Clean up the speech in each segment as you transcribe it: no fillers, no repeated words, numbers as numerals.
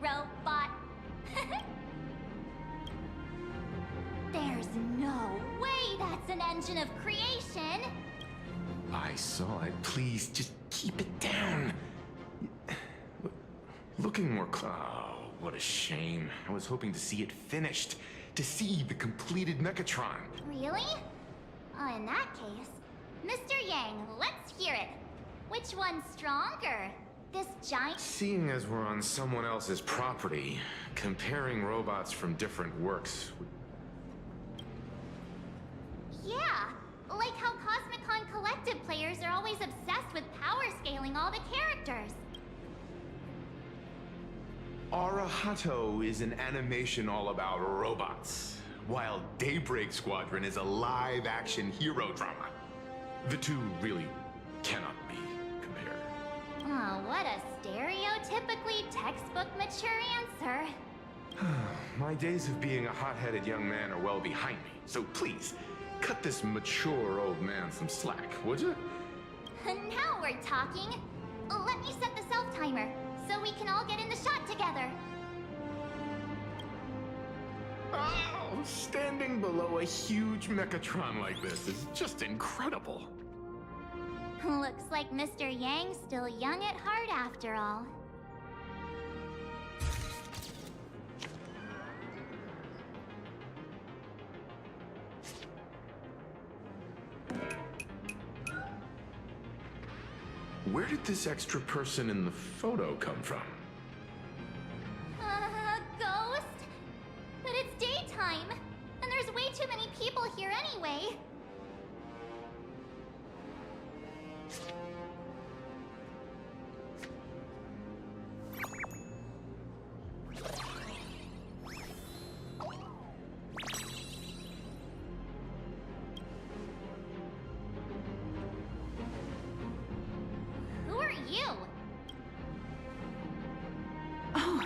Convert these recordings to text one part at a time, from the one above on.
robot. There's no way that's an engine of creation. I saw it. Please, just keep it down. Looking more Oh, what a shame. I was hoping to see it finished. To see the completed Mechatron. Really? In that case, Mr. Yang, let's hear it. Which one's stronger? This giant... Seeing as we're on someone else's property, comparing robots from different works would... Yeah, like how CosmicCon Collective players are always obsessed with power scaling all the characters. Arahato is an animation all about robots, while Daybreak Squadron is a live-action hero drama. The two really cannot be compared. Oh, what a stereotypically textbook mature answer. My days of being a hot-headed young man are well behind me, so please, cut this mature old man some slack, would you? Now we're talking. Let me set the self-timer, so we can all get in the shot together. Oh, standing below a huge Mechatron like this is just incredible. Looks like Mr. Yang's still young at heart after all. Where did this extra person in the photo come from? Ghost? But it's daytime, and there's way too many people here anyway. Who are you? Oh.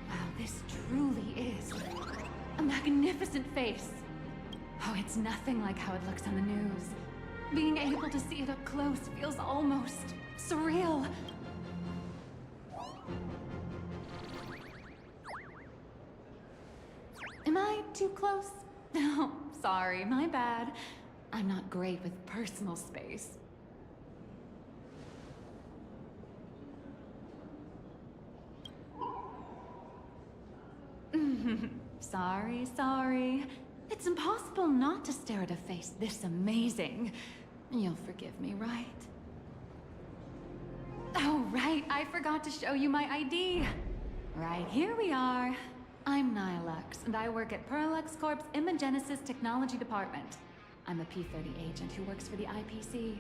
Wow, this truly is a magnificent face. Oh, it's nothing like how it looks on the news. Being able to see it up close feels almost surreal. Am I too close? Oh, sorry, my bad. I'm not great with personal space. Sorry. It's impossible not to stare at a face this amazing. You'll forgive me, right? Oh, right, I forgot to show you my ID. Right, here we are. I'm Nihilux, and I work at Parallax Corp's Imagenesis Technology Department. I'm a P-30 agent who works for the IPC.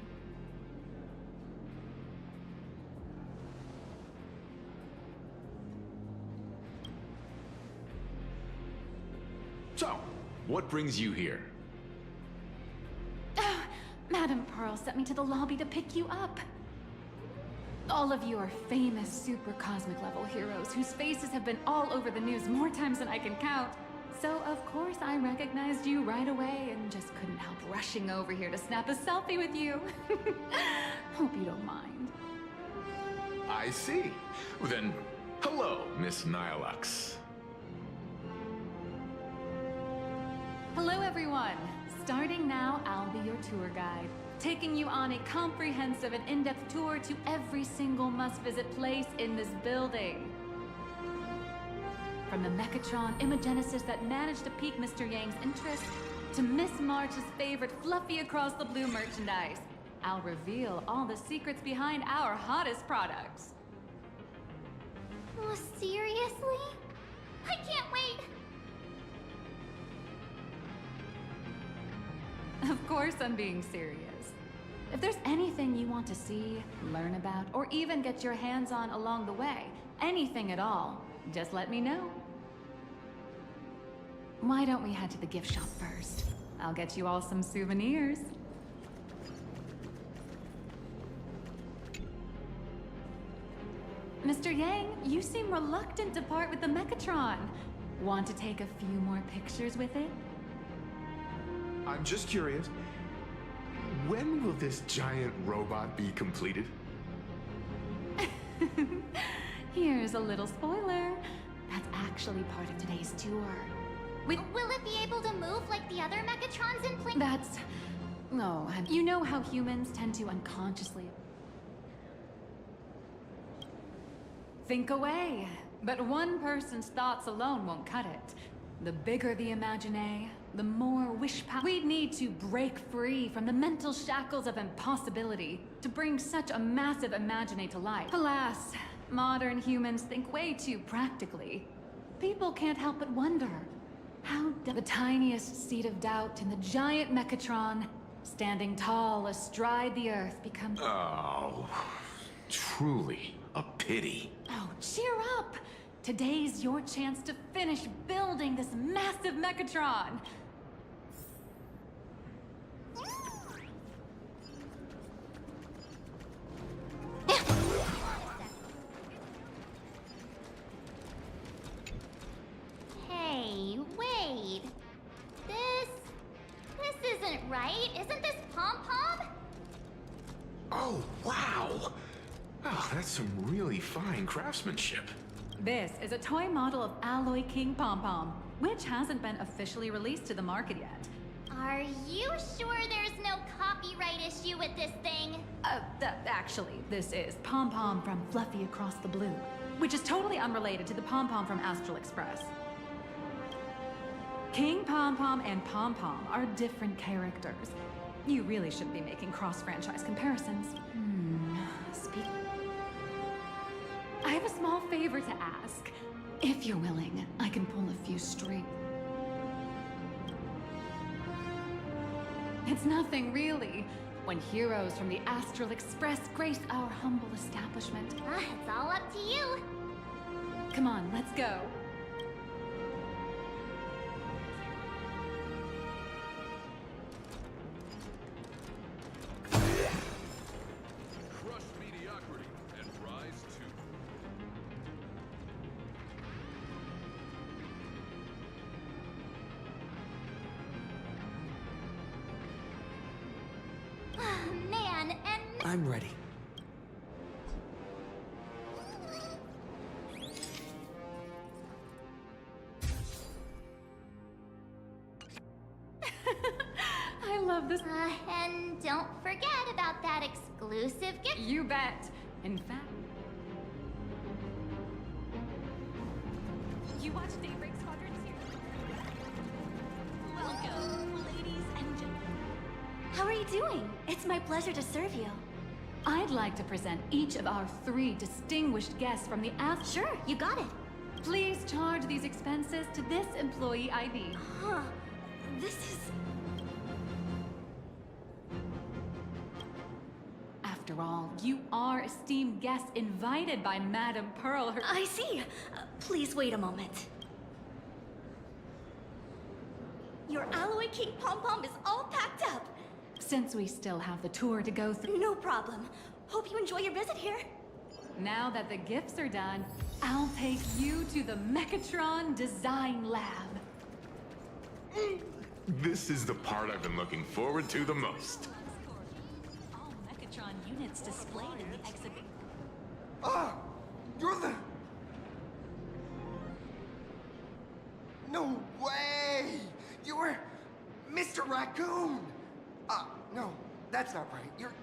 So, what brings you here? Madam Pearl sent me to the lobby to pick you up. All of you are famous super cosmic level heroes whose faces have been all over the news more times than I can count. So of course I recognized you right away and just couldn't help rushing over here to snap a selfie with you. Hope you don't mind. I see. Then, hello, Miss Nihilux. Hello everyone! Starting now, I'll be your tour guide, taking you on a comprehensive and in-depth tour to every single must-visit place in this building. From the Mechatron Imagenesis that managed to pique Mr. Yang's interest, to Miss March's favorite fluffy across the blue merchandise, I'll reveal all the secrets behind our hottest products. Oh, seriously? I can't wait! Of course I'm being serious. If there's anything you want to see, learn about, or even get your hands on along the way, anything at all, just let me know. Why don't we head to the gift shop first? I'll get you all some souvenirs. Mr. Yang, you seem reluctant to part with the Mechatron. Want to take a few more pictures with it? I'm just curious. When will this giant robot be completed? Here's a little spoiler. That's actually part of today's tour. Will it be able to move like the other Mechatrons in play? That's... No, you know how humans tend to unconsciously... think away. But one person's thoughts alone won't cut it. The bigger the imagine, the more wish power. We need to break free from the mental shackles of impossibility to bring such a massive imagine to life. Alas, modern humans think way too practically. People can't help but wonder, how the tiniest seed of doubt in the giant Mechatron, standing tall astride the earth, becomes... Oh, truly a pity. Oh, cheer up! Today's your chance to finish building this massive Mechatron! Hey, wait. This isn't right. Isn't this Pom-Pom? Oh, wow. Oh, that's some really fine craftsmanship. This is a toy model of Alloy King Pom-Pom, which hasn't been officially released to the market yet. Are you sure there's no copyright issue with this thing? Actually, this is Pom-Pom from Fluffy Across the Blue, which is totally unrelated to the Pom-Pom from Astral Express. King Pom-Pom and Pom-Pom are different characters. You really shouldn't be making cross-franchise comparisons. I have a small favor to ask. If you're willing, I can pull a few strings. It's nothing, really. When heroes from the Astral Express grace our humble establishment. It's all up to you. Come on, let's go. Crush mediocrity and rise to... Man, and... I'm ready. I love this. And don't forget about that exclusive gift. You bet. In fact... You watch Daybreak Squadron series? Welcome, ladies and gentlemen. How are you doing? It's my pleasure to serve you. I'd like to present each of our 3 distinguished guests from the Sure, you got it. Please charge these expenses to this employee ID. Huh. This is... After all, you are esteemed guests invited by Madame Pearl. I see. Please wait a moment. Your Alloy King Pom-Pom is all packed up. Since we still have the tour to go through... No problem. Hope you enjoy your visit here. Now that the gifts are done, I'll take you to the Mechatron Design Lab. This is the part I've been looking forward to the most. All Mechatron units displayed in the exhibit. Ah! You're the... No way! You were Mr. Raccoon! No, that's not right. You're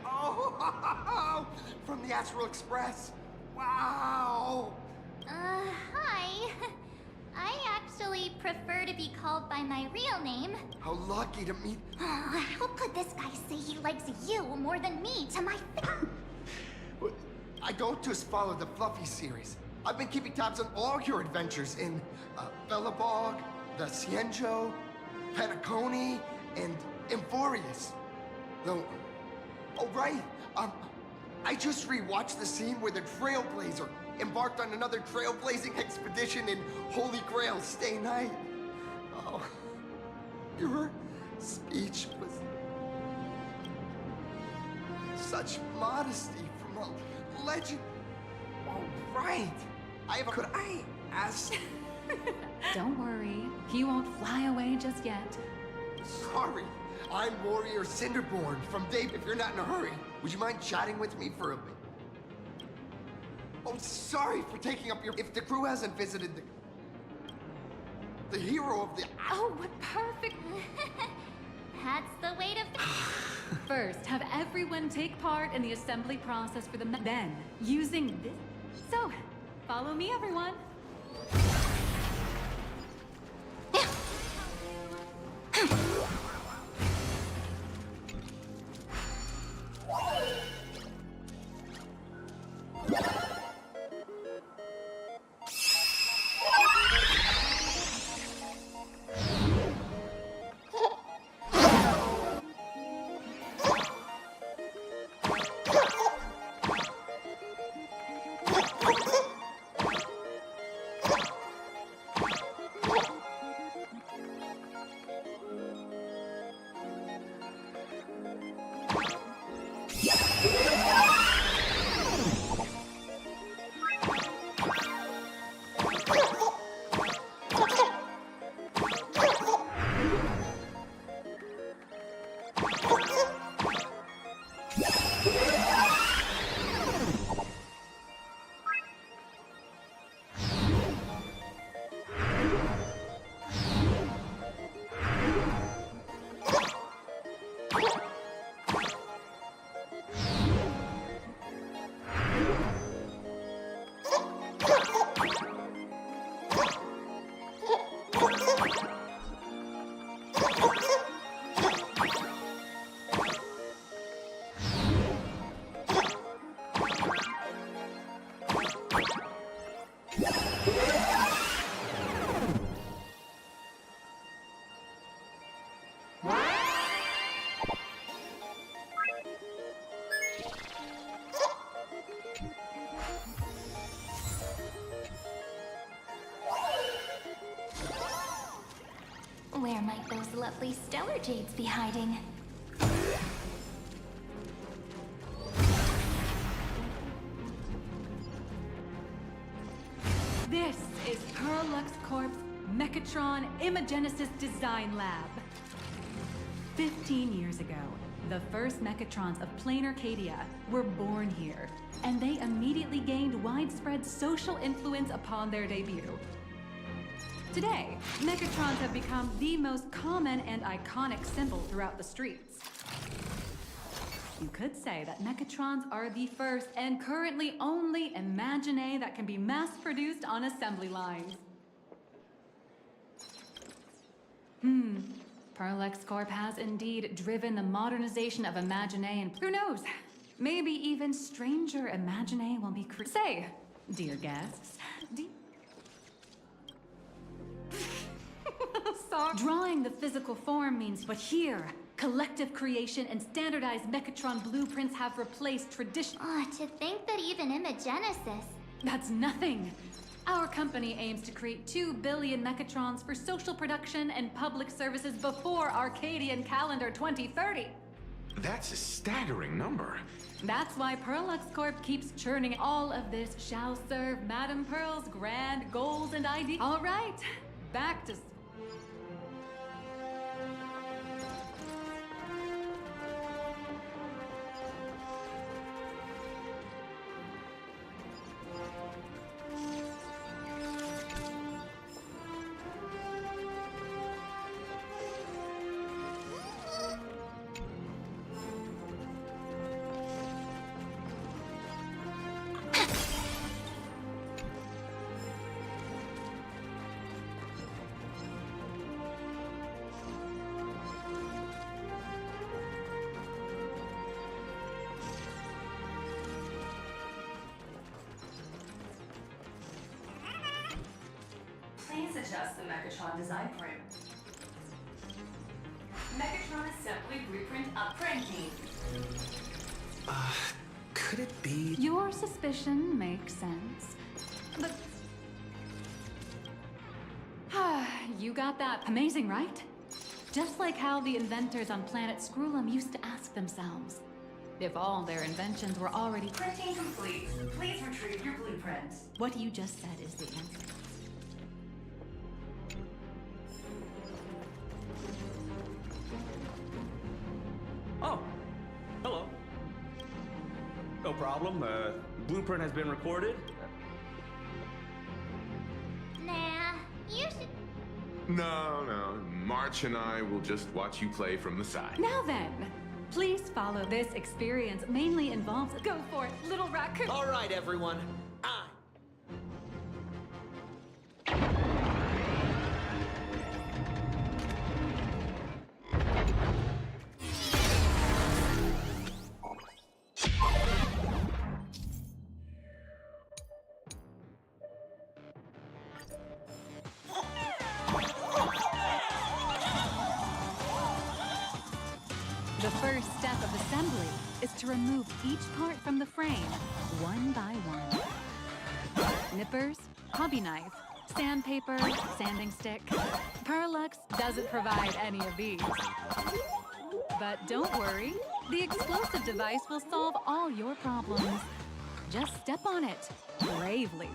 oh, from the Astral Express. Wow! Hi. I actually prefer to be called by my real name. How lucky to meet... How could this guy say he likes you more than me to my face? I don't just follow the Fluffy series. I've been keeping tabs on all your adventures in Belobog, the Cienjo, Penacony, and Emphorius. Though, oh right, I just rewatched the scene where the Trailblazer embarked on another trailblazing expedition in Holy Grail Stay Night. Oh, your speech was such modesty from a legend. All right, could I ask? Don't worry, he won't fly away just yet. Sorry, I'm Warrior Cinderborn from Dave. If you're not in a hurry, would you mind chatting with me for a bit? Oh, sorry for taking up your... If the crew hasn't visited the hero of the... Oh, what perfect... That's the way to... First, have everyone take part in the assembly process for the... Then, using this... So, follow me, everyone. Where might those lovely stellar jades be hiding? This is Perlux Corp's Mechatron Imagenesis Design Lab. 15 years ago, the first Mechatrons of Plain Arcadia were born here, and they immediately gained widespread social influence upon their debut. Today, Mechatrons have become the most common and iconic symbol throughout the streets. You could say that Mechatrons are the first and currently only Imagine that can be mass-produced on assembly lines. Perlux Corp has indeed driven the modernization of Imagine, and who knows, maybe even stranger Imagine will be Say, dear guests, Sorry. Drawing the physical form means, but here, collective creation and standardized Mechatron blueprints have replaced tradition. To think that even Imagenesis... That's nothing. Our company aims to create 2 billion Mechatrons for social production and public services before Arcadian calendar 2030. That's a staggering number. That's why Perlux Corp keeps churning. All of this shall serve Madame Pearl's grand goals and ideas. All right, back to... Please adjust the Mechatron design frame. Mechatron assembly blueprint uppranking. Could it be... Your suspicion makes sense. But... you got that. Amazing, right? Just like how the inventors on planet Scrulum used to ask themselves if all their inventions were already... Printing complete. Please retrieve your blueprint. What you just said is the answer. Oh, hello. No problem. problem. Blueprint has been recorded. Nah, you should. No, no. March and I will just watch you play from the side. Now then, please follow this experience. Mainly involves. Go for it, little raccoon. All right, everyone. The first step of assembly is to remove each part from the frame, one by one. Nippers, hobby knife, sandpaper, sanding stick. Parallax doesn't provide any of these. But don't worry, the explosive device will solve all your problems. Just step on it, bravely.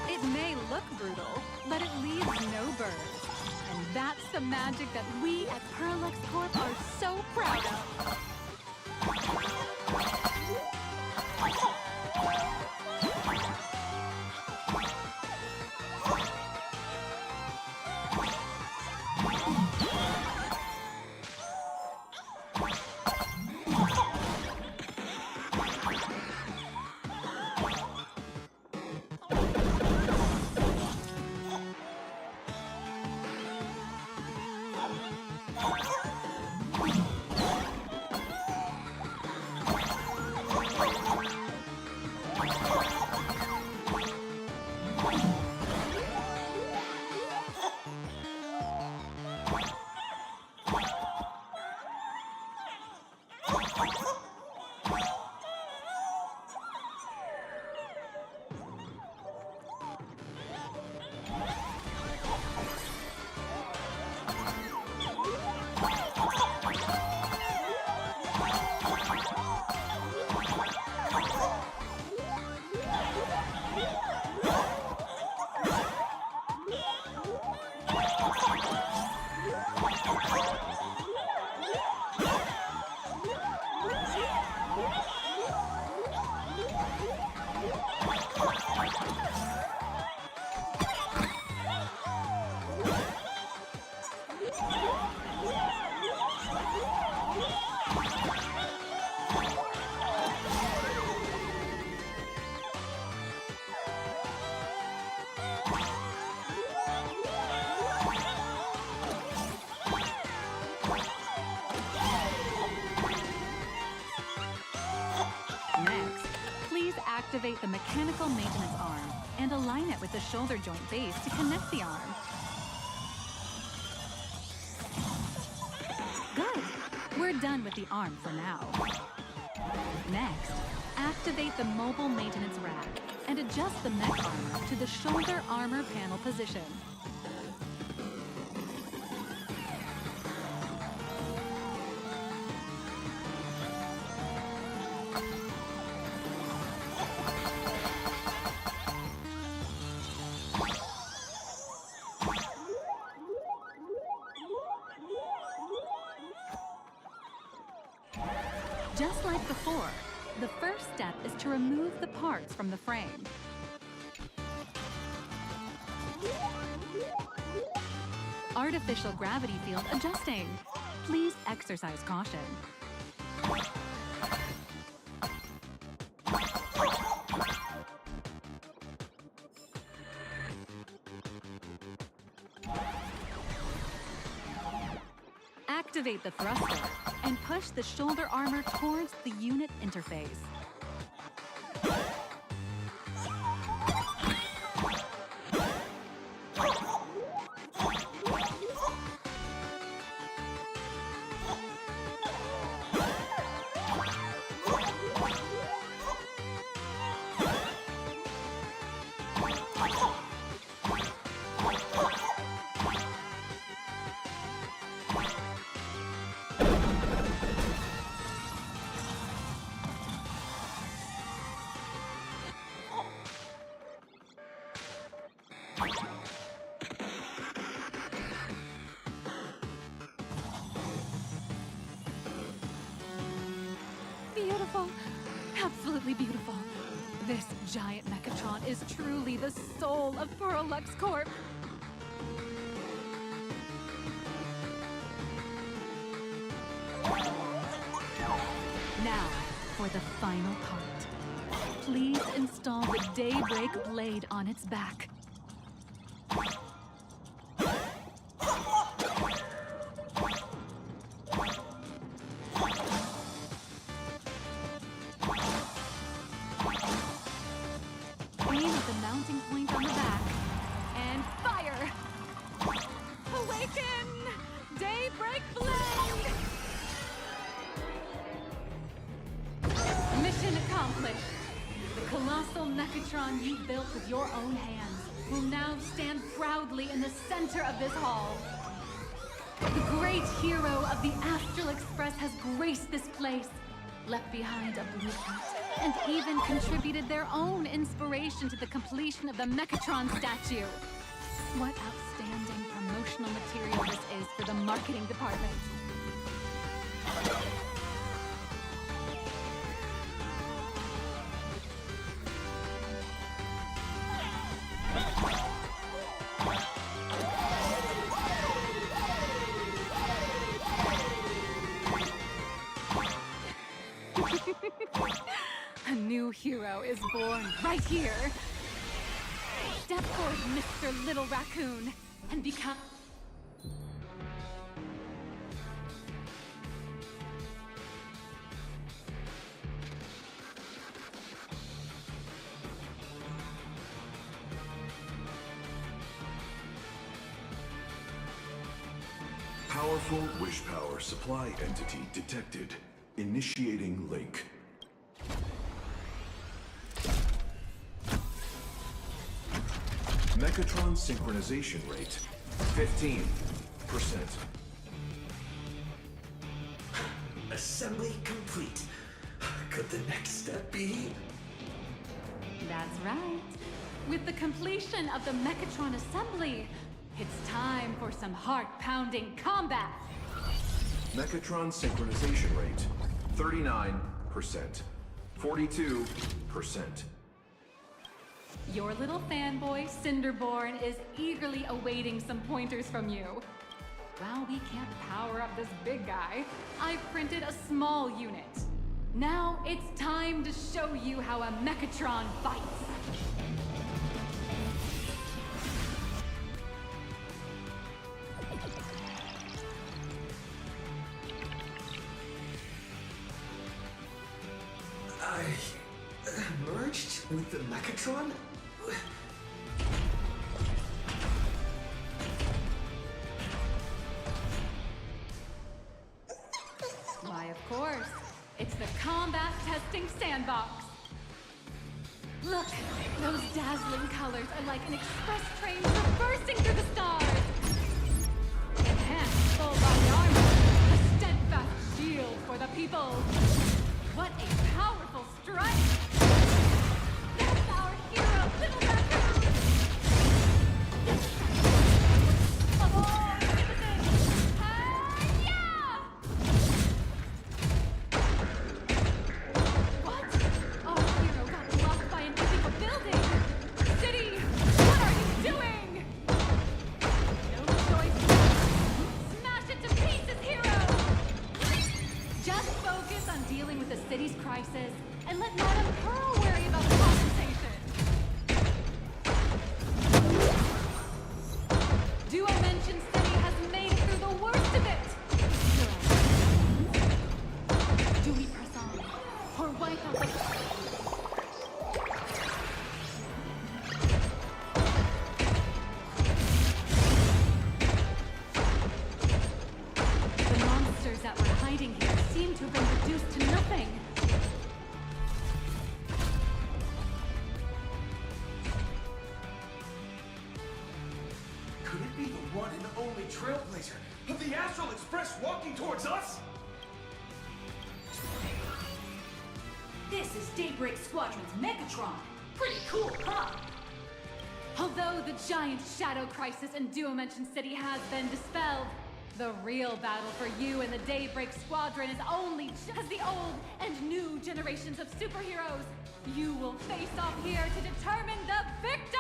It may look brutal, but it leaves no burns. And that's the magic that we at Parallax Corp are so proud of. Next, please activate the mechanical maintenance arm and align it with the shoulder joint base to connect the arm. Good. We're done with the arm for now. Next, activate the mobile maintenance rack and adjust the mech armor to the shoulder armor panel position. Just like before, the first step is to remove the parts from the frame. Artificial gravity field adjusting. Please exercise caution. Activate the thruster and push the shoulder armor towards the unit interface. Beautiful. Absolutely beautiful. This giant Mechatron is truly the soul of Pearl Lux Corp. Now, for the final part. Please install the Daybreak blade on its back. Aim at the mounting point on the back, and fire! Awaken! Daybreak blade! Mission accomplished. The colossal Mechatron you built with your own hands will now stand proudly in the center of this hall. The great hero of the Astral Express has graced this place, left behind a blueprint, and even contributed their own inspiration to the completion of the Mechatron statue. What outstanding promotional material this is for the marketing department. A new hero is born right here. Step forward, Mr. Little Raccoon, and become... Powerful wish power supply entity detected. Initiating link. Mechatron synchronization rate, 15%. Assembly complete. Could the next step be? That's right. With the completion of the Mechatron assembly, it's time for some heart-pounding combat. Mechatron synchronization rate, 39%. 42%. Your little fanboy, Cinderborn, is eagerly awaiting some pointers from you. While we can't power up this big guy, I've printed a small unit. Now it's time to show you how a Mechatron fights. I merged with the Mechatron? Why, of course. It's the combat testing sandbox. Look, those dazzling colors are like an express train traversing through the stars. Enhanced full body armor, a steadfast shield for the people. What a powerful strike! That's our hero, Little Raccoon! Ahoy, citizens! Hi-ya! What? Our hero got blocked by an illegal building! City, what are you doing? No choice. Smash it to pieces, hero! Just focus on dealing with the city's crisis, and let Madame Pearl worry about the compensation. Duo-Mention City has made it through the worst of it. Do we press on, or wipe out the... The monsters that were hiding here seem to have been reduced to nothing. Could it be the one and only trailblazer of the Astral Express walking towards us? This is Daybreak Squadron's Megatron. Pretty cool, huh? Although the giant shadow crisis in Dimension City has been dispelled, the real battle for you and the Daybreak Squadron is only just the old and new generations of superheroes. You will face off here to determine the victor!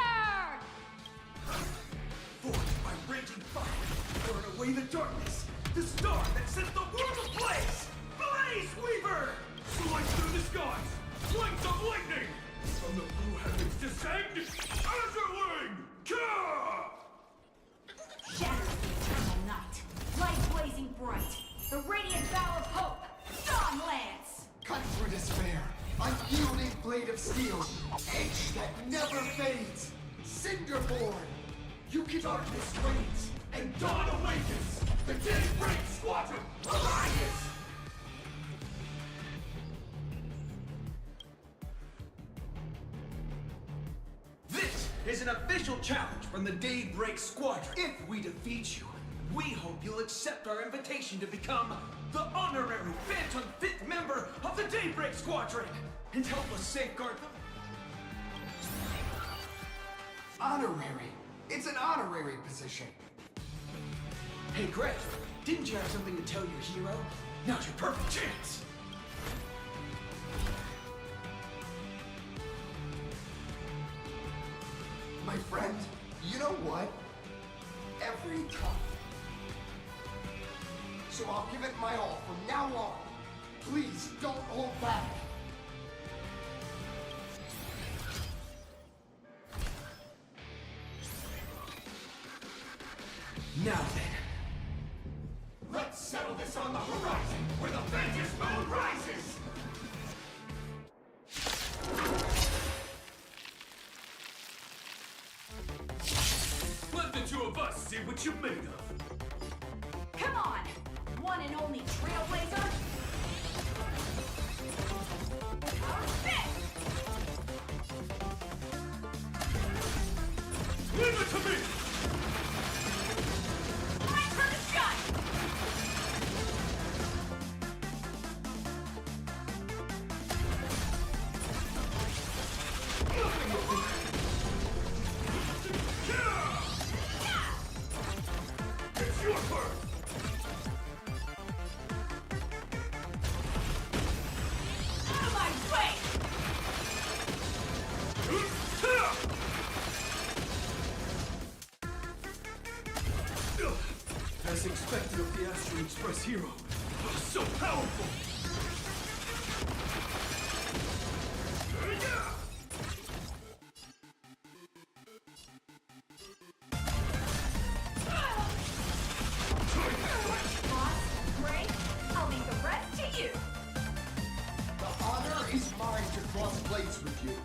Forged by raging fire, burn away the darkness, the star that sets the world ablaze! Blaze Weaver! Slice through the skies, flames of lightning! From the blue heavens descend, Azurling! Ka! Shatter the eternal night. Light blazing bright. The radiant bow of hope. Dawn Lance! Cut through despair. Unyielding blade of steel. Edge that never fades. Cinderborn. You can darkness reigns, and dawn awakens! The Daybreak Squadron arises! This is an official challenge from the Daybreak Squadron. If we defeat you, we hope you'll accept our invitation to become the honorary Phantom 5th member of the Daybreak Squadron and help us safeguard them. Honorary. It's an honorary position. Hey, Greg, didn't you have something to tell your hero? Now's your perfect chance! My friend, you know what? Every time. So I'll give it my all from now on. Please don't hold back. Now then, let's settle this on the horizon, where the Ventus Moon rises! Let the two of us see what you're made of. Come on! One and only Trailblazer! Perfect! Leave it to me! My turn to shine! It's your turn! Out of my way! As expected of the Astral Express hero, so powerful! Boss, Gray, I'll leave the rest to you! The honor is mine to cross blades with you.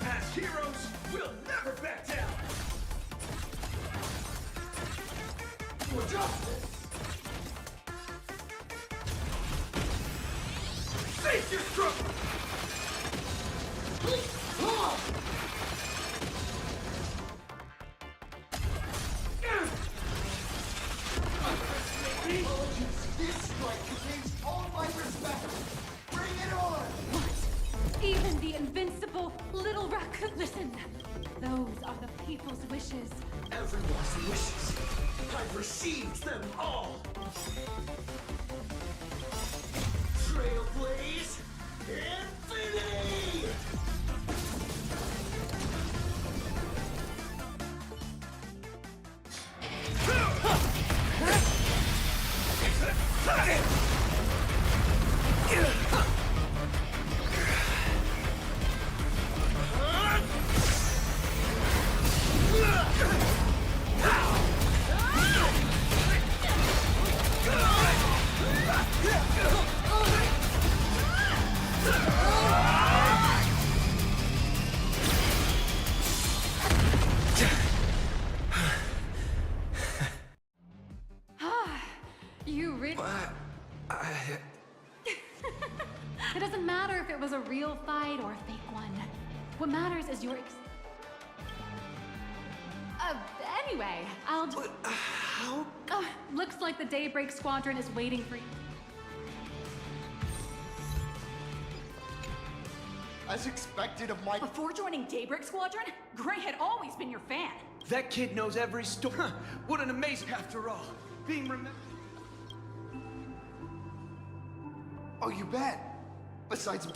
As heroes, we'll never back down! For justice! Face your struggle! Apologies. This strike contains all my respect. Bring it on! What? Even the invincible Little Raccoon. Listen, those are the people's wishes. Everyone's wishes. I've received them all! Trailblaze Infinity! You really... It doesn't matter if it was a real fight or a fake one. What matters is your anyway, I'll just... But how? Looks like the Daybreak Squadron is waiting for you. as expected of my... Before joining Daybreak Squadron, Gray had always been your fan. That kid knows every story. What an amazing... After all, being remembered... Oh, you bet. Besides...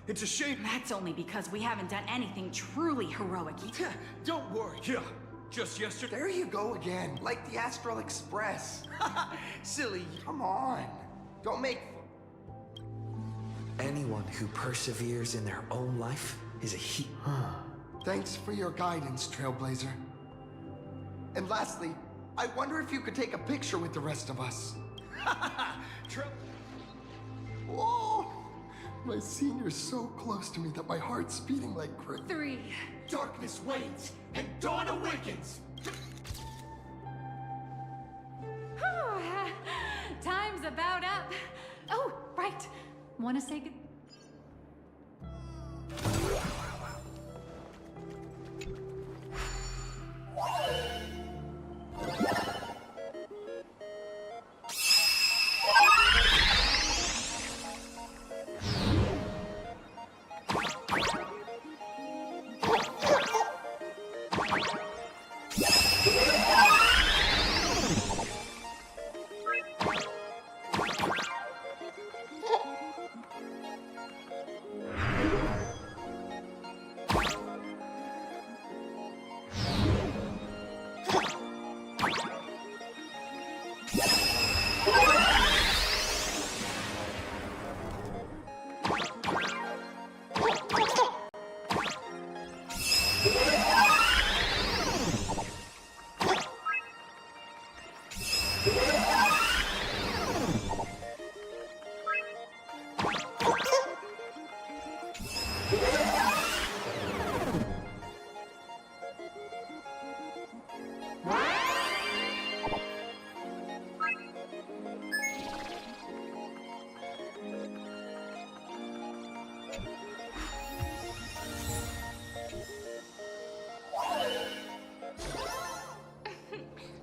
It's a shame. That's only because we haven't done anything truly heroic yet. Don't worry. Yeah, just yesterday... There you go again, like the Astral Express. Silly. Come on. Don't make... Anyone who perseveres in their own life is a Thanks for your guidance, Trailblazer. And lastly, I wonder if you could take a picture with the rest of us. Whoa! My senior's so close to me that my heart's beating like crazy. 3. Darkness wanes, and dawn awakens! Time's about up. Oh, right. Want to say good...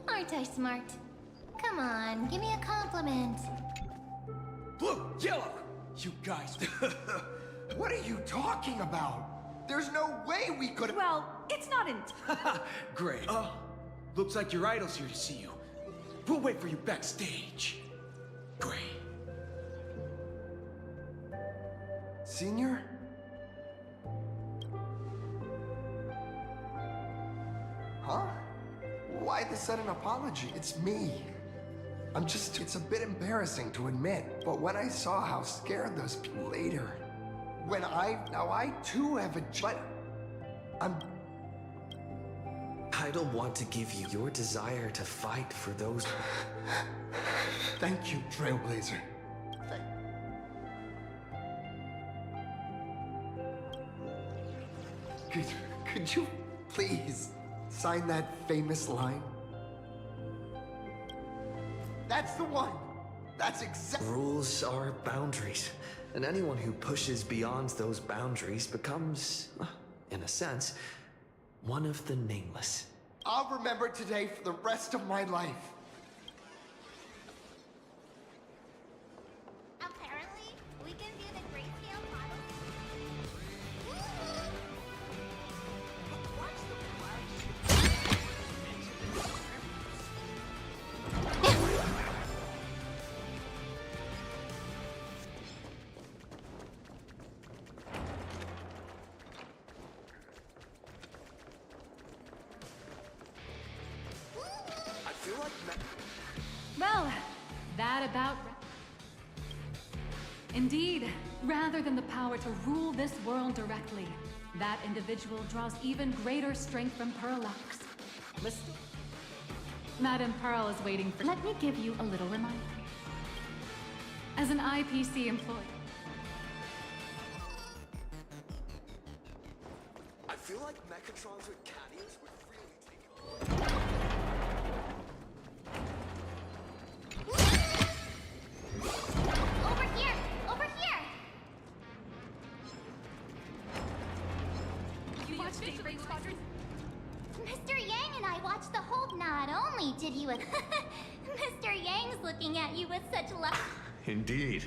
Aren't I smart? Come on, give me a compliment. Blue, yellow! You guys... What are you talking about? There's no way we could... Well, it's not in... Great. Looks like your idol's here to see you. We'll wait for you backstage. Great. Senior? Huh? Why the sudden apology? It's me. It's a bit embarrassing to admit, but when I saw how scared those people later, now I too have but I don't want to give you your desire to fight for those... Thank you, Trailblazer. Could you please sign that famous line? That's the one! That's exactly... Rules are boundaries, and anyone who pushes beyond those boundaries becomes, in a sense, one of the nameless. I'll remember today for the rest of my life. Apparently, we can view the grayscale model. Well, that about... Indeed, rather than the power to rule this world directly, that individual draws even greater strength from Pearlux. Listen. Madame Pearl is waiting for... Let me give you a little reminder. As an IPC employee... I feel like Mechatrons with caddies would really take... Over here! Over here! You watch Daybreak Squadron? Mr. Yang and I watched the whole... Not only did you... Mr. Yang's looking at you with such love... Indeed.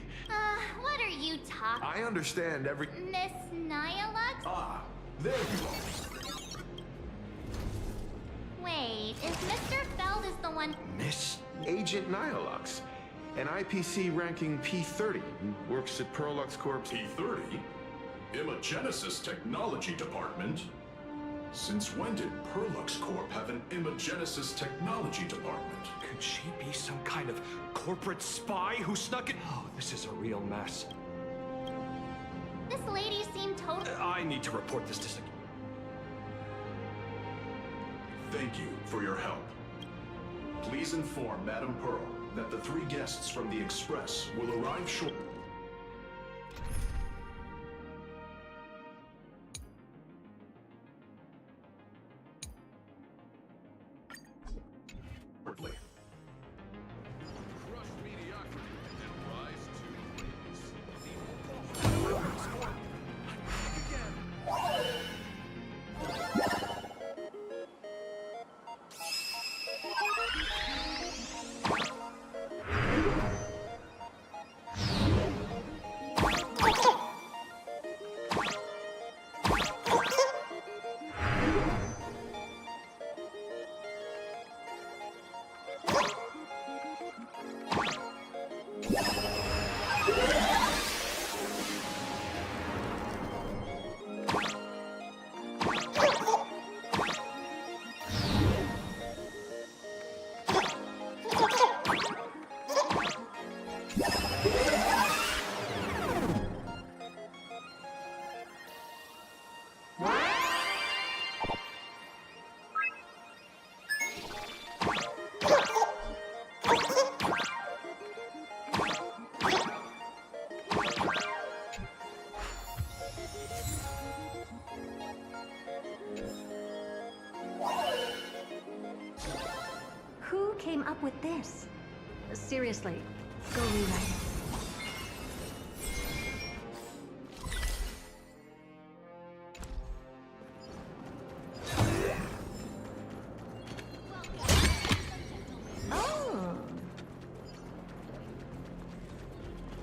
What are you talking? I understand every... Miss Nyalux? Ah, there you are. Wait, is Mr. Feld is the one... Miss Agent Nyalux, an IPC ranking P30, who works at Perlux Corp's... P30? Imagenesis Technology Department? Since when did Perlux Corp have an Imagenesis Technology Department? Could she be some kind of corporate spy who snuck it? Oh, this is a real mess. This lady seemed totally... I need to report this to Thank you for your help. Please inform Madame Pearl that the 3 guests from the Express will arrive shortly. Crush mediocrity and rise to greatness. Who came up with this? Seriously, go rewrite it.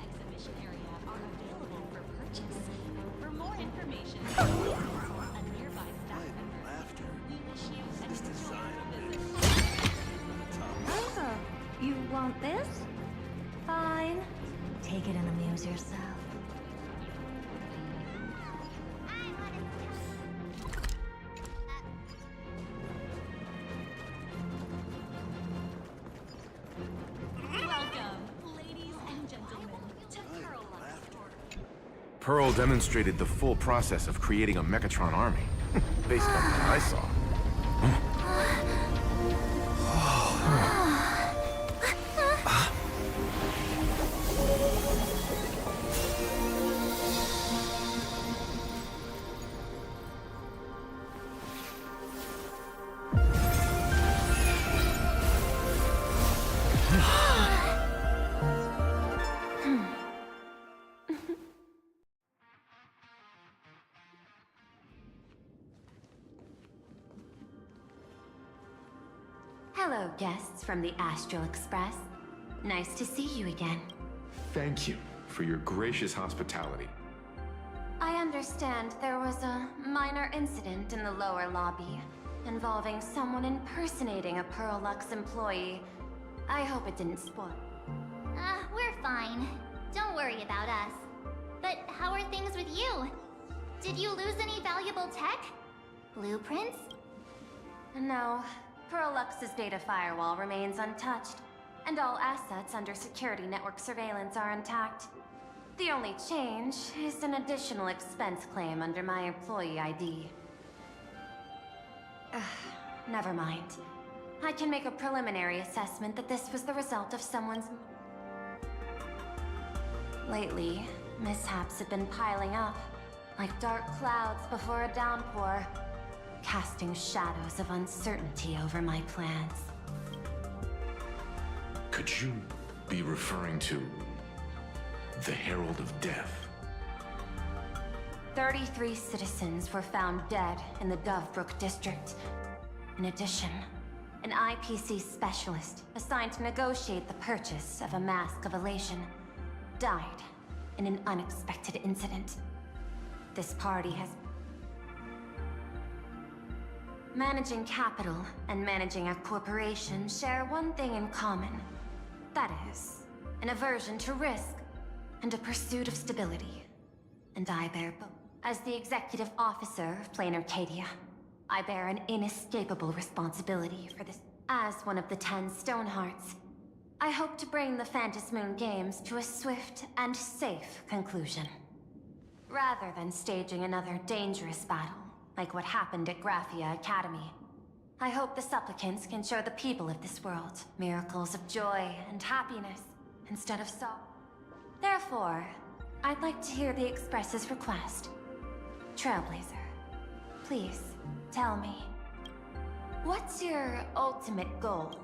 Exhibition area are available for purchase. For more information, a nearby staff member. We wish you an enjoyable visit. Oh, you want this? Fine. Take it and amuse yourself. Welcome, ladies and gentlemen, to Perlux. Pearl demonstrated the full process of creating a Mechatron army, based on what I saw. Hello, guests from the Astral Express. Nice to see you again. Thank you for your gracious hospitality. I understand there was a minor incident in the lower lobby involving someone impersonating a Perlux employee. I hope it didn't spoil. We're fine. Don't worry about us. But how are things with you? Did you lose any valuable tech? Blueprints? No. Perlux's data firewall remains untouched, and all assets under security network surveillance are intact. The only change is an additional expense claim under my employee ID. Never mind. I can make a preliminary assessment that this was the result of someone's... Lately, mishaps have been piling up, like dark clouds before a downpour, casting shadows of uncertainty over my plans. Could you be referring to the Herald of Death? 33 citizens were found dead in the Dovebrook district. In addition, an IPC specialist assigned to negotiate the purchase of a Mask of Elation died in an unexpected incident. This party has... Managing capital and managing a corporation share one thing in common. That is, an aversion to risk and a pursuit of stability. And I bear both. As the executive officer of Plain Arcadia, I bear an inescapable responsibility for this. As one of the 10 Stonehearts, I hope to bring the Phantom Moon Games to a swift and safe conclusion. Rather than staging another dangerous battle, like what happened at Graphia Academy, I hope the supplicants can show the people of this world miracles of joy and happiness instead of sorrow. Therefore, I'd like to hear the Express's request. Trailblazer, please, tell me. What's your ultimate goal?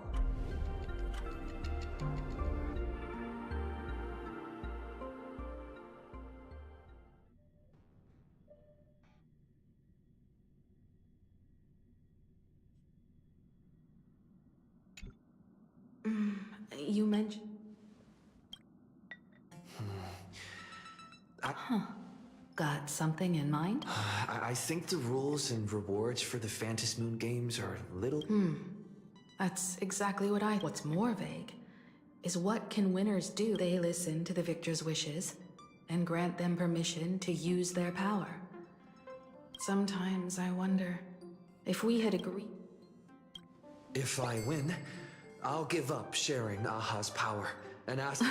You mentioned... Got something in mind? I think the rules and rewards for the Phantom Moon Games are a little... That's exactly what I... What's more vague is what can winners do? They listen to the victor's wishes and grant them permission to use their power. Sometimes I wonder if we had agreed... If I win, I'll give up sharing Aha's power and ask...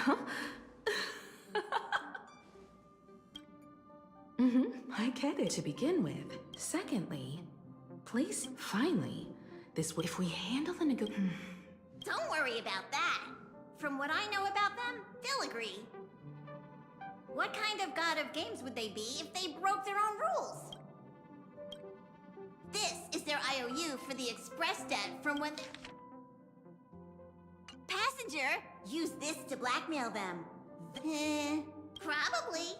I get it to begin with. Secondly, please, finally, this would... If we handle the Don't worry about that. From what I know about them, they'll agree. What kind of god of games would they be if they broke their own rules? This is their IOU for the express debt from when... Passenger, use this to blackmail them. Probably.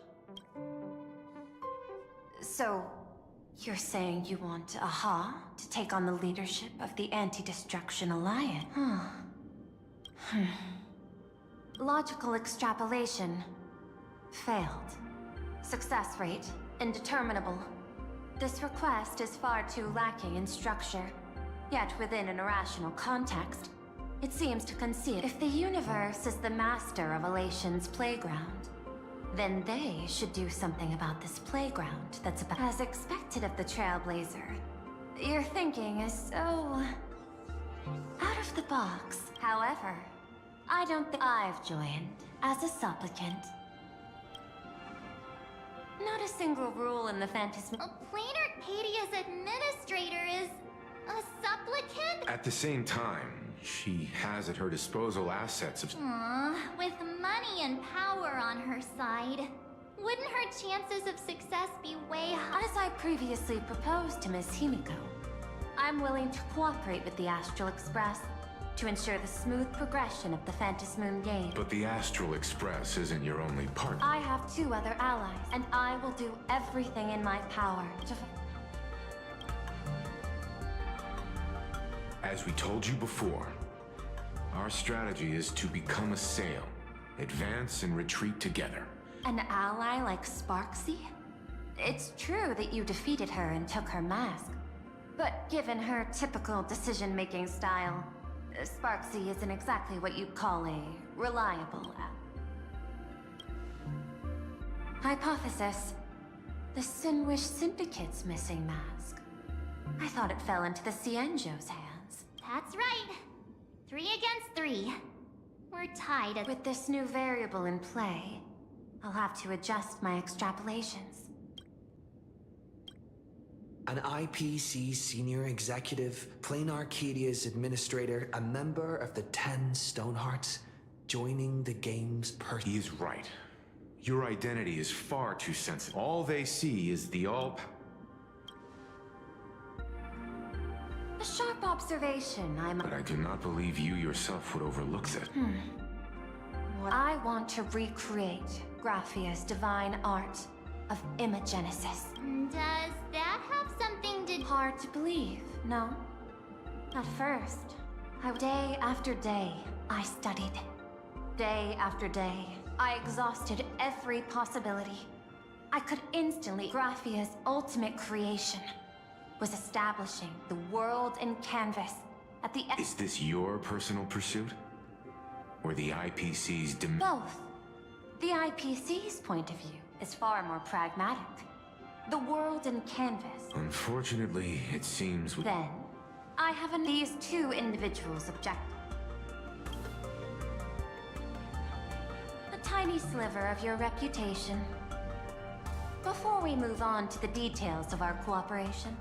So, you're saying you want Aha to take on the leadership of the Anti-Destruction Alliance? Logical extrapolation. Failed. Success rate, indeterminable. This request is far too lacking in structure. Yet within an irrational context, it seems to concede if the universe is the master of Elation's playground, then they should do something about this playground that's about... As expected of the Trailblazer, your thinking is so... out of the box. However, I don't think I've joined as a supplicant. Not a single rule in the Phantom... Plain Arcadia's administrator is... a supplicant? At the same time, she has at her disposal assets of... With money and power on her side, wouldn't her chances of success be way high? As I previously proposed to Ms. Himiko, I'm willing to cooperate with the Astral Express to ensure the smooth progression of the Phantom Moon Games. But the Astral Express isn't your only partner. I have 2 other allies, and I will do everything in my power to... As we told you before, our strategy is to become a sail, advance and retreat together. An ally like Sparksy? It's true that you defeated her and took her mask, but given her typical decision-making style, Sparksy isn't exactly what you'd call a reliable Hypothesis. The Sinwish Syndicate's missing mask. I thought it fell into the Cienjo's hands. That's right. 3 against 3. We're tied at... With this new variable in play, I'll have to adjust my extrapolations. An IPC senior executive, Plain Arcadia's administrator, a member of the 10 Stonehearts, joining the game's He's right. Your identity is far too sensitive. All they see is the A sharp observation, But I do not believe you yourself would overlook this. I want to recreate Graphia's divine art of imagenesis. Does that have something to... Hard to believe, no? At first, day after day, I studied. Day after day, I exhausted every possibility. I could instantly. Graphia's ultimate creation was establishing the world in canvas at the end. Is this your personal pursuit? Or the IPC's Both. The IPC's point of view is far more pragmatic. The world in canvas. Unfortunately, it seems Then, I have these two individuals' objectives. A tiny sliver of your reputation. Before we move on to the details of our cooperation,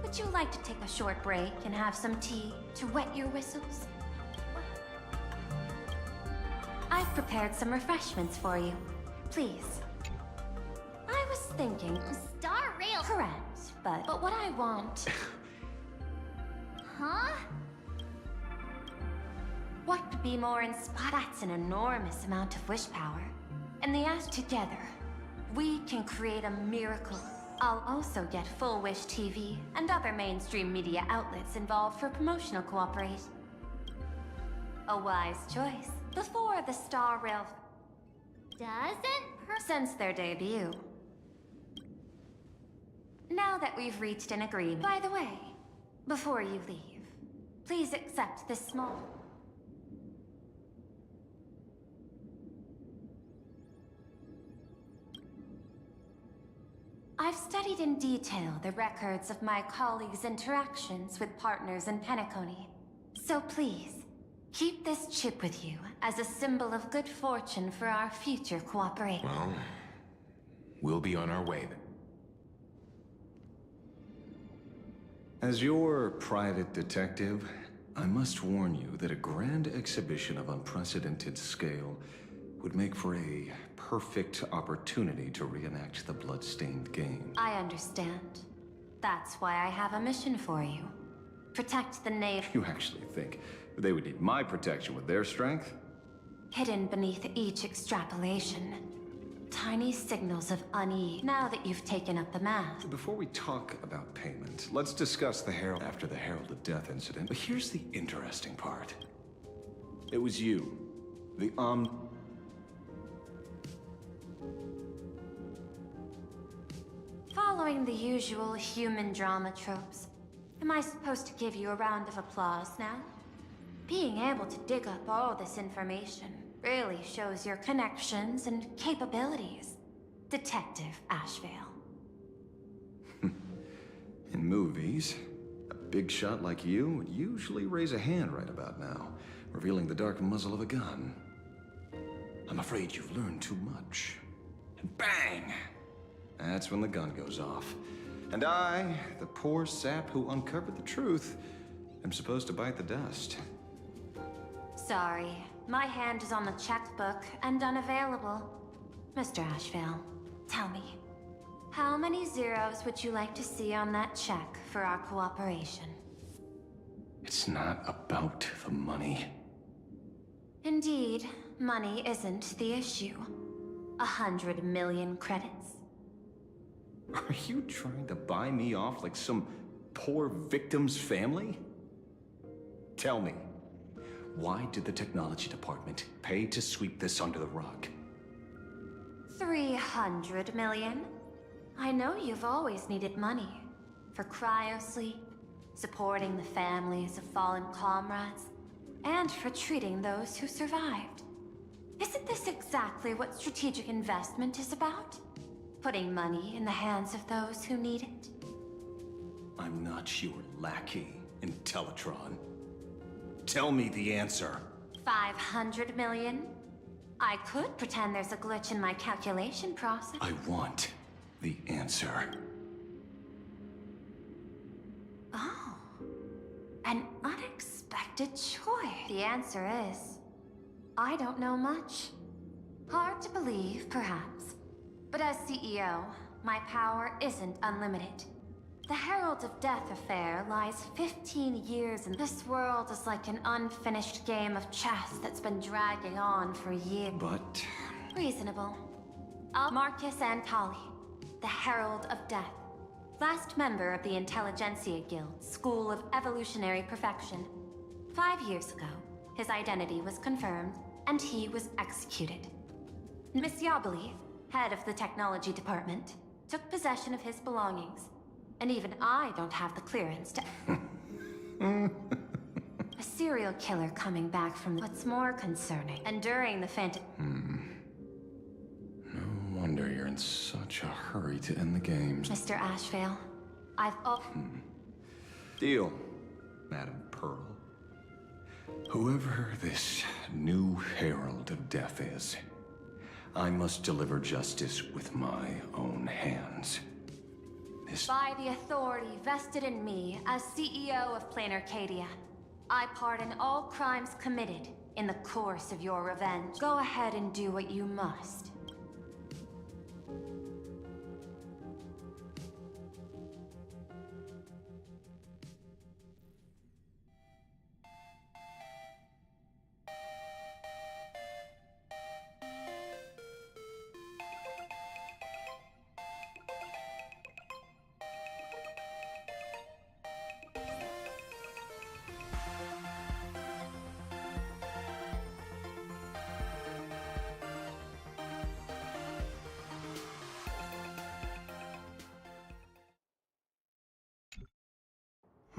would you like to take a short break and have some tea to wet your whistles? I've prepared some refreshments for you. Please. I was thinking... Star Rail... Correct, but what I want... Huh? What could be more inspired? That's an enormous amount of wish power. And the ask together, we can create a miracle. I'll also get Full Wish TV and other mainstream media outlets involved for promotional cooperation. A wise choice. Before the Star Rail... Since their debut. Now that we've reached an agreement... By the way, before you leave, please accept this small... I've studied in detail the records of my colleagues' interactions with partners in Penacony. So please, keep this chip with you as a symbol of good fortune for our future cooperation. Well, we'll be on our way then. As your private detective, I must warn you that a grand exhibition of unprecedented scale would make for a perfect opportunity to reenact the blood-stained game. I understand. That's why I have a mission for you. Protect the native... You actually think they would need my protection with their strength? Hidden beneath each extrapolation, tiny signals of unease. Now that you've taken up the math... Before we talk about payment, let's discuss the Herald after the Herald of Death incident. But here's the interesting part. It was you, the Following the usual human drama tropes, am I supposed to give you a round of applause now? Being able to dig up all this information really shows your connections and capabilities, Detective Ashvale. In movies, a big shot like you would usually raise a hand right about now, revealing the dark muzzle of a gun. I'm afraid you've learned too much. And bang! That's when the gun goes off. And I, the poor sap who uncovered the truth, am supposed to bite the dust. Sorry, my hand is on the checkbook and unavailable. Mr. Ashvale, tell me, how many zeros would you like to see on that check for our cooperation? It's not about the money. Indeed, money isn't the issue. 100 million credits. Are you trying to buy me off like some poor victim's family? Tell me, why did the technology department pay to sweep this under the rug? 300 million? I know you've always needed money. For cryosleep, supporting the families of fallen comrades, and for treating those who survived. Isn't this exactly what strategic investment is about? Putting money in the hands of those who need it? I'm not your lackey, Intellitron. Tell me the answer. 500 million? I could pretend there's a glitch in my calculation process. I want the answer. Oh. An unexpected choice. The answer is... I don't know much. Hard to believe, perhaps. But as CEO, my power isn't unlimited. The Herald of Death affair lies 15 years in this world is like an unfinished game of chess that's been dragging on for years. But... Reasonable. Marcus Antali, the Herald of Death. Last member of the Intelligentsia Guild, School of Evolutionary Perfection. 5 years ago, his identity was confirmed, and he was executed. Miss Yabali, head of the technology department, took possession of his belongings. And even I don't have the clearance to... A serial killer coming back from... What's more concerning, and during the No wonder you're in such a hurry to end the games. Mr. Ashvale, I've... Deal, Madam Pearl. Whoever this new Herald of Death is, I must deliver justice with my own hands. By the authority vested in me as CEO of Plain Arcadia, I pardon all crimes committed in the course of your revenge. Go ahead and do what you must.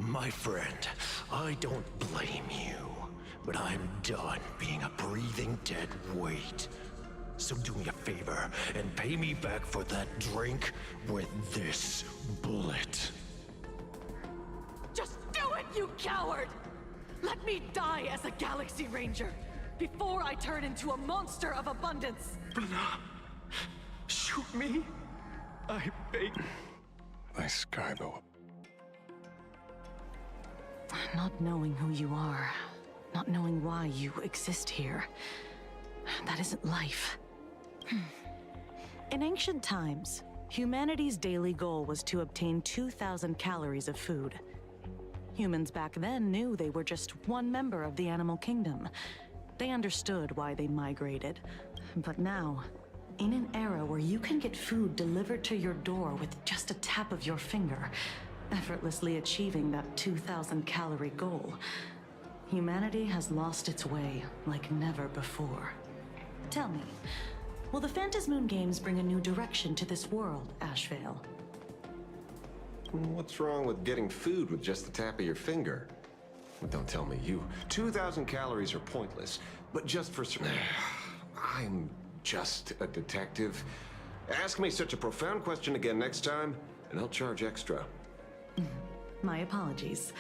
My friend, I don't blame you, but I'm done being a breathing dead weight. So do me a favor and pay me back for that drink with this bullet. Just do it, you coward! Let me die as a Galaxy Ranger before I turn into a monster of abundance! Shoot me? I beg. My Skybo. Not knowing who you are, not knowing why you exist here, that isn't life. In ancient times, humanity's daily goal was to obtain 2,000 calories of food. Humans back then knew they were just one member of the animal kingdom. They understood why they migrated. But now, in an era where you can get food delivered to your door with just a tap of your finger, effortlessly achieving that 2,000 calorie goal, humanity has lost its way like never before. Tell me, will the Phantasmoon Games bring a new direction to this world, Ashvale? What's wrong with getting food with just the tap of your finger? Well, don't tell me you. 2,000 calories are pointless, but just for... I'm just a detective. Ask me such a profound question again next time, and I'll charge extra. My apologies.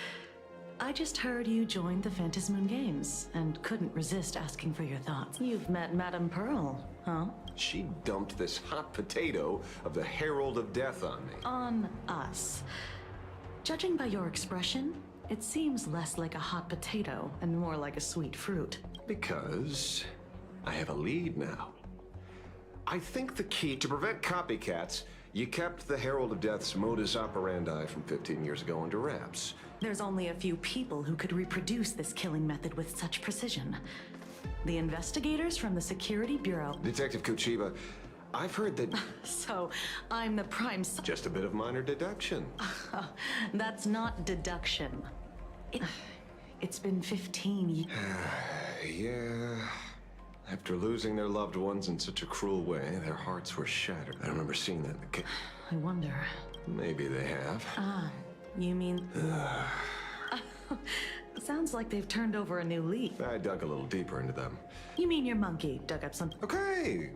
I just heard you joined the Phantasmoon Games and couldn't resist asking for your thoughts. You've met Madame Pearl, huh? She dumped this hot potato of the Herald of Death on me. On us. Judging by your expression, it seems less like a hot potato and more like a sweet fruit. Because I have a lead now. I think the key to prevent copycats, you kept the Herald of Death's modus operandi from 15 years ago under wraps. There's only a few people who could reproduce this killing method with such precision. The investigators from the Security Bureau. Detective Kuchiba, I've heard that... So, I'm the prime... Just a bit of minor deduction. That's not deduction. It's been 15 years. Yeah... After losing their loved ones in such a cruel way, their hearts were shattered. I remember seeing that. I wonder. Maybe they have. Ah, you mean... Sounds like they've turned over a new leaf. I dug a little deeper into them. You mean your monkey dug up some... Okay.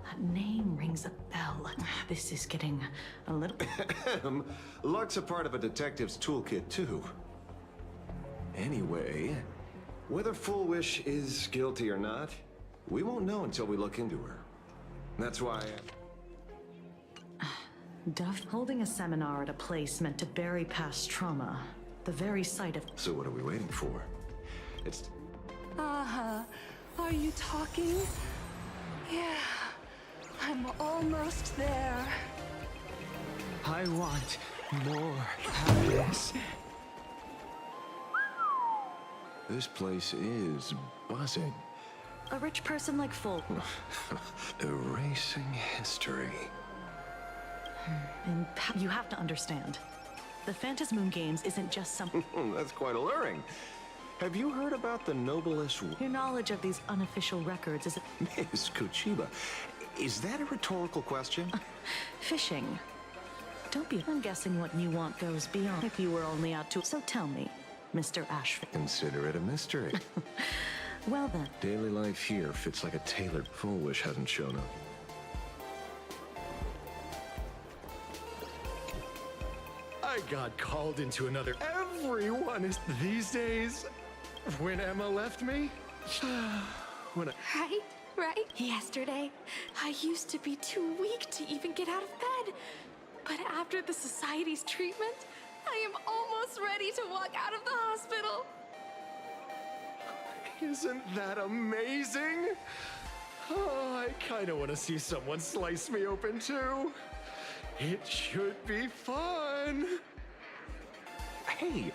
That name rings a bell. This is getting a little... Luck's a part of a detective's toolkit, too. Anyway... Whether Full Wish is guilty or not, we won't know until we look into her. That's why... Duff holding a seminar at a place meant to bury past trauma. The very sight of... So what are we waiting for? It's... Are you talking? Yeah, I'm almost there. I want more happiness. This place is buzzing. A rich person like Full. Erasing history. And you have to understand. The Phantasmoon Games isn't just some... That's quite alluring. Have you heard about the noblest... Your knowledge of these unofficial records is... Miss Kuchiba, is that a rhetorical question? Fishing. Don't be... I'm guessing what you want goes beyond if you were only out to... So tell me, Mr. Ashford. Consider it a mystery. Well then. Daily life here fits like a tailored... Full Wish hasn't shown up. I got called into another... Everyone is these days. When Emma left me, when I... Right? Yesterday, I used to be too weak to even get out of bed. But after the Society's treatment, I am almost ready to walk out of the hospital. Isn't that amazing? Oh, I kind of want to see someone slice me open too. It should be fun. Hey,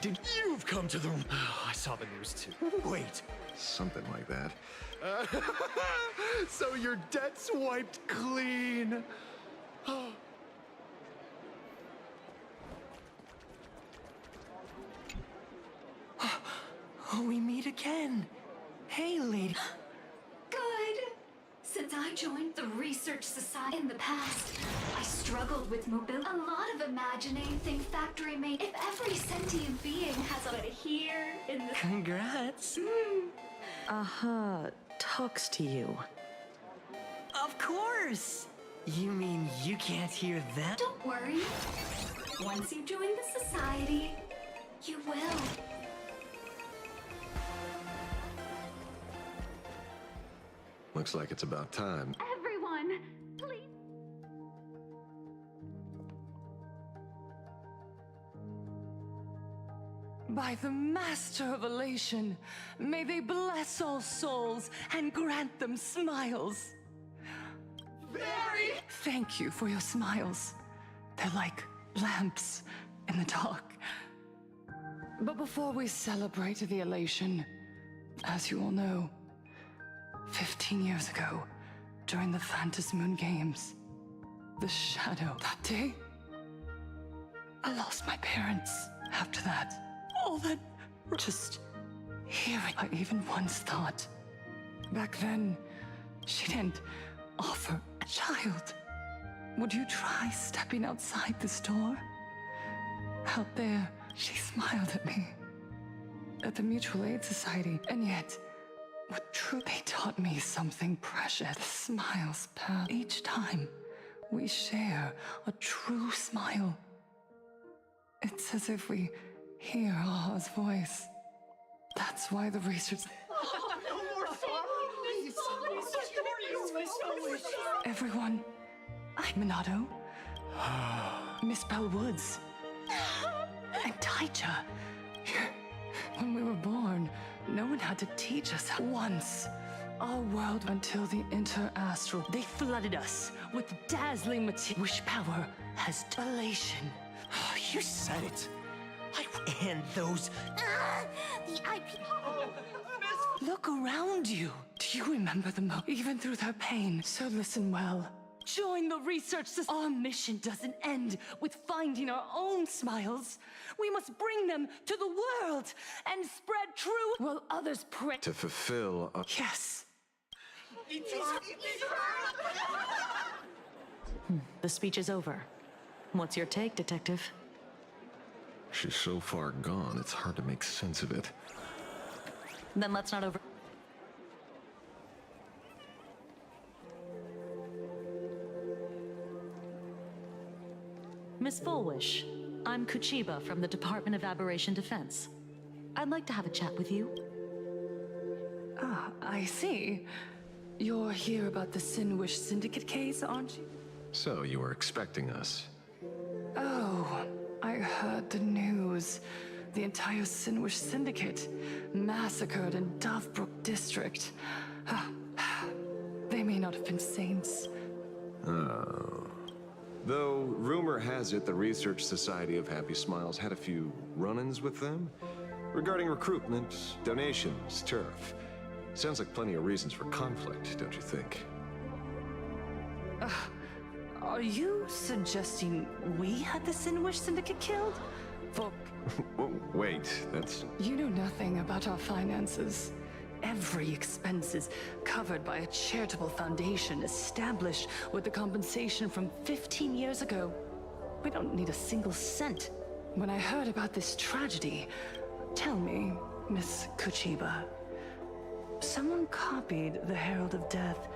you've come to the... I saw the news too. Wait. Something like that. So your debt's wiped clean. We meet again. Hey, lady. Good. Since I joined the Research Society in the past, I struggled with mobility. A lot of imagining think Factory made. If every sentient being has a here in the... Congrats. Talks to you. Of course. You mean you can't hear them? Don't worry. Once you join the Society, you will. Looks like it's about time. Everyone, please. By the Master of Elation, may they bless all souls and grant them smiles. Very! Thank you for your smiles. They're like lamps in the dark. But before we celebrate the Elation, as you all know, 15 years ago, during the Phantasmoon Games, the Shadow, that day, I lost my parents. After that, all that, just hearing, I even once thought, back then, she didn't offer a child. Would you try stepping outside this door? Out there, she smiled at me. At the Mutual Aid Society, and yet, what true, they taught me something precious. The smiles pass. Each time we share a true smile, it's as if we hear Aha's voice. That's why the research... No more sorrow! Everyone, I'm Minato, Miss Bell Woods, and Taija. When we were born, no one had to teach us once. Our world until the interastral. They flooded us with dazzling material. Wish power has elation. You said it. And those... The IP... Look around you. Do you remember them even through their pain? So listen well. Join the research system. Our mission doesn't end with finding our own smiles. We must bring them to the world and spread true while others pray. To fulfill a... Yes. The speech is over. What's your take, Detective? She's so far gone, it's hard to make sense of it. Then let's not over... Miss Fullwish, I'm Kuchiba from the Department of Aberration Defense. I'd like to have a chat with you. Ah, I see. You're here about the Sinwish Syndicate case, aren't you? So, you were expecting us. Oh, I heard the news. The entire Sinwish Syndicate massacred in Dovebrook District. They may not have been saints. Oh. Though, rumor has it the Research Society of Happy Smiles had a few run-ins with them. Regarding recruitment, donations, turf. Sounds like plenty of reasons for conflict, don't you think? Are you suggesting we had the Sinwish Syndicate killed? For Wait, that's... you know nothing about our finances. Every expense is covered by a charitable foundation established with the compensation from 15 years ago. We don't need a single cent. When I heard about this tragedy, tell me, Miss Kuchiba, someone copied the Herald of Death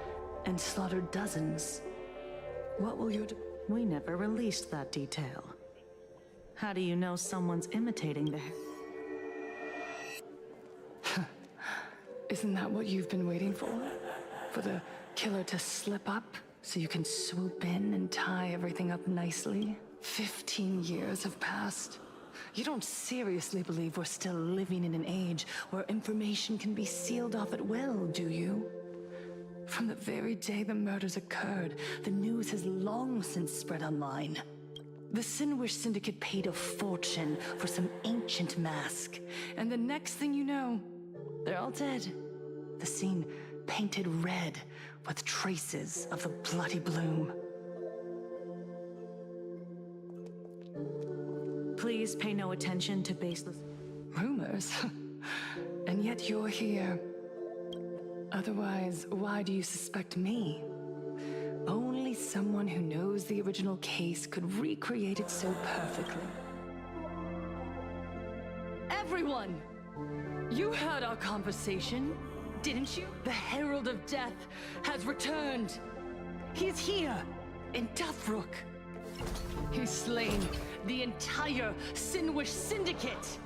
and slaughtered dozens. What will you do? We never released that detail. How do you know someone's imitating the... Isn't that what you've been waiting for? For the killer to slip up so you can swoop in and tie everything up nicely? 15 years have passed. You don't seriously believe we're still living in an age where information can be sealed off at will, do you? From the very day the murders occurred, the news has long since spread online. The Sinwish Syndicate paid a fortune for some ancient mask, and the next thing you know, they're all dead. The scene painted red with traces of the bloody bloom. Please pay no attention to baseless... Rumors? And yet you're here. Otherwise, why do you suspect me? Only someone who knows the original case could recreate it so perfectly. Everyone! You heard our conversation, didn't you? The Herald of Death has returned. He's here, in Deathrook. He's slain the entire Sinwish Syndicate.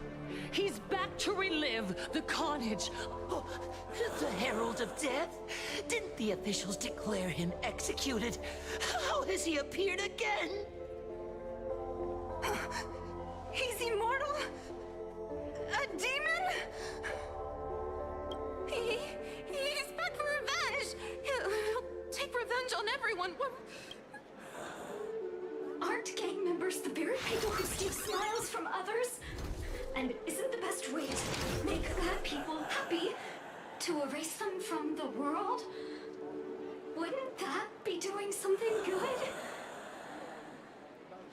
He's back to relive the carnage. Oh, the Herald of Death? Didn't the officials declare him executed? How has he appeared again? He's immortal? A demon? He's back for revenge. He'll take revenge on everyone. Aren't gang members the very people who steal smiles from others? And isn't the best way to make bad people happy to erase them from the world? Wouldn't that be doing something good?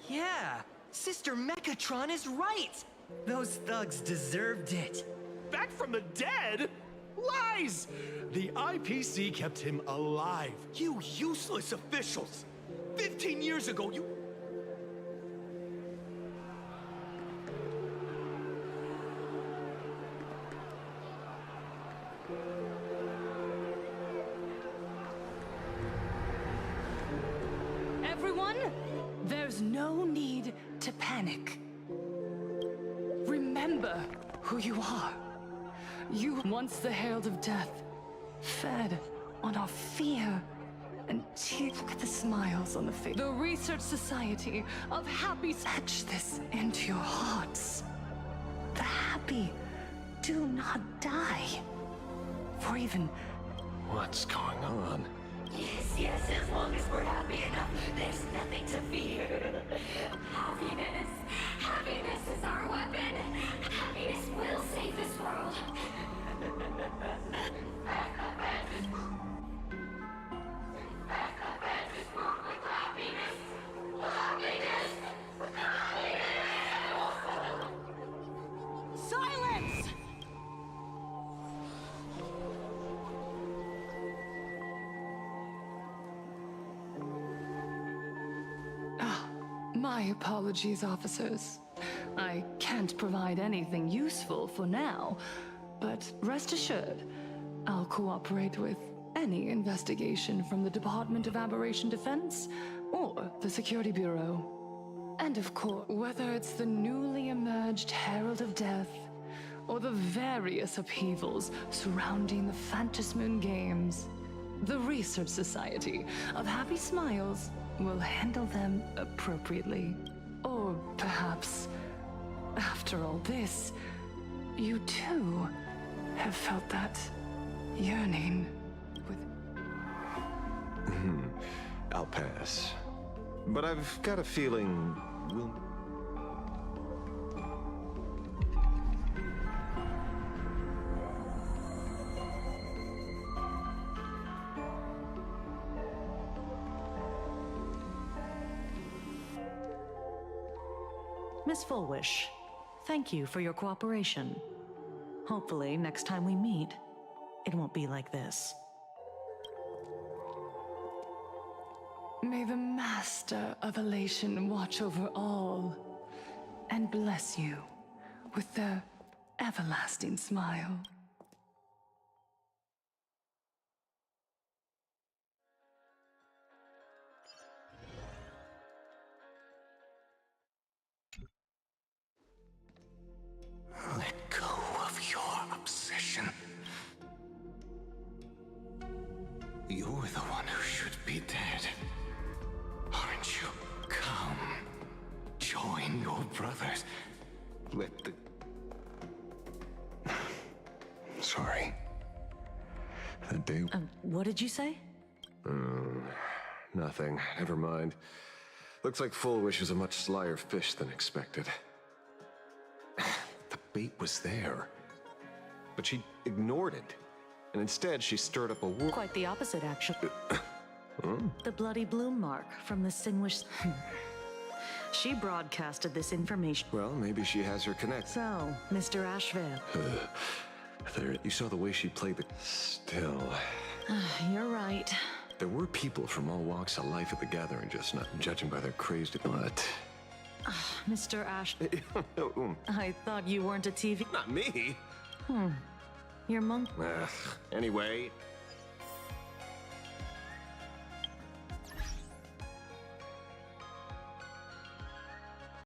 Yeah, Sister Mechatron is right. Those thugs deserved it. Back from the dead? Lies! The IPC kept him alive. You useless officials! 15 years ago, you... Everyone, there's no need to panic. Remember who you are. You, once the Herald of Death, fed on our fear. And look at the smiles on the face. The Research Society of Happy... Etch this into your hearts. The happy do not die. For even... What's going on? Yes, as long as we're happy enough, there's nothing to fear. Happiness is our weapon. Happiness will save this world. Back up at this world with happiness. Silence! My apologies, officers. I can't provide anything useful for now, but rest assured, I'll cooperate with any investigation from the Department of Aberration Defense or the Security Bureau. And of course, whether it's the newly emerged Herald of Death or the various upheavals surrounding the Phantasmoon Games, the Research Society of Happy Smiles will handle them appropriately. Or perhaps, after all this, you too have felt that yearning with... I'll pass. But I've got a feeling we'll... Miss Fullwish, Thank you for your cooperation. Hopefully, next time we meet, it won't be like this. May the Master of Elation watch over all and bless you with their everlasting smile. Let go of your obsession. You're the one who should be dead. Aren't you? Come. Join your brothers. Let the... Sorry. That day... What did you say? Nothing. Never mind. Looks like Full Wish is a much slyer fish than expected. The bait was there. But she ignored it. And instead, she stirred up a war... Quite the opposite, actually. The Bloody Bloom mark from the Sinwish... She broadcasted this information. Well, maybe she has her connect. So, Mr. Ashvale. There, you saw the way she played the... Still... You're right. There were people from all walks of life at the gathering, just not judging by their crazed... What? Mr. Ash... I thought you weren't a TV... Not me! Your monk... Anyway,